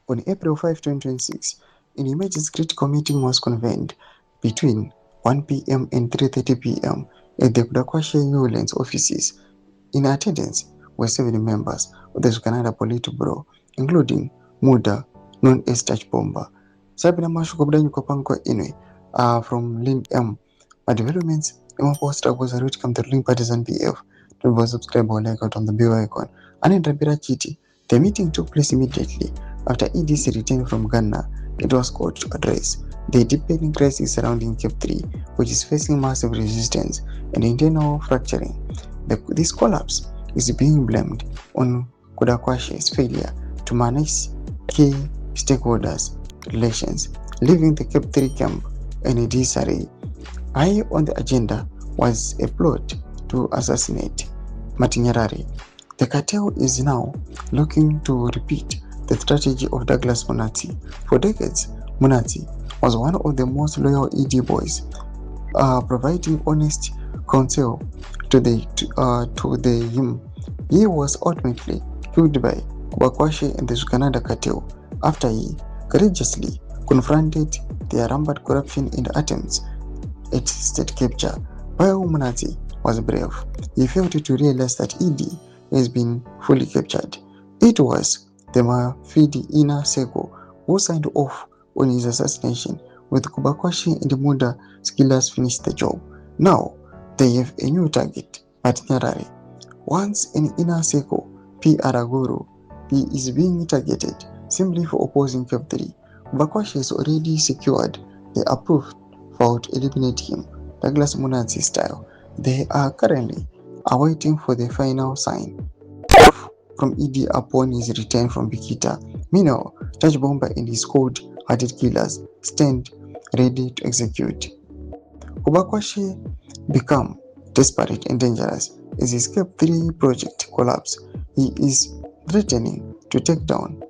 On April 5, 2026, an emergency critical meeting was convened between 1 p.m. and 3:30 p.m. at the KUTYA Newlands offices. In attendance were 7 members of the Canada Politburo, including Muda, known as Touch Bomba. Sabina Mashuko Bdanyuko Panko Inwe from Link M. My developments, Emma Poster was a route come to Link Partisan BF. Don't was subscribe or like out on the bell icon. And in Rabira Chiti, the meeting took place immediately after EDC returned from Ghana. It was called to address the deepening crisis surrounding Cape 3, which is facing massive resistance and internal fracturing. This collapse is being blamed on KUTYA's failure to manage key stakeholders' relations, leaving the Cape 3 camp in a disarray. High on the agenda was a plot to assassinate Matinyarare. The cartel is now looking to repeat the strategy of Douglas Munati. For decades, Munati was one of the most loyal ED boys, providing honest counsel to him. He was ultimately killed by KUTYA and the Canada cartel after he courageously confronted their rampant corruption in the attempts at state capture. While Munati was brave, he failed to realize that ED has been fully captured. It was the Mafidi Ina Seko who signed off on his assassination, with KUTYA and Muda Skillers finished the job. Now they have a new target, Matinyarare. Once an Ina Seko P. Araguru, he is being targeted simply for opposing Cape 3. KUTYA has already secured the approved vote to eliminate him, Douglas Munati style. They are currently awaiting for the final sign from ED upon his return from Bikita. Meanwhile, Touch Bomba and his cold-hearted killers stand ready to execute. KUTYA become desperate and dangerous as his Cape 3 project collapse. He is threatening to take down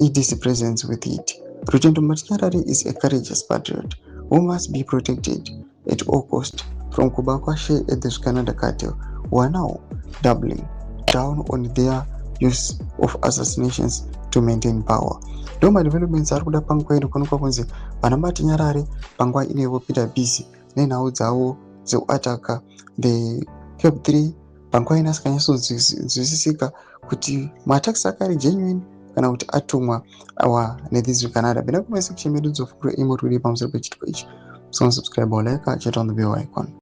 ED's presence with it. Rutendo Matinyarare is a courageous patriot who must be protected at all costs from KUTYA and the Canada cartel, who are now doubling down on their use of assassinations to maintain power. Doma developments are kuda pangwa ino kunuka kunzi pana Matinyarare pangwa inevo Peter busy nena udzawo ZVAITWA the Cape 3 pangwa ina sikanyaso zvisisika kuti matax akari genuine kana kuti atumwa awa nedhizi Canada. Bina kumese kuchemedudzo fukuro imo tuli pamusoro pechitiko ichi. So subscribe or like, check on the bell icon.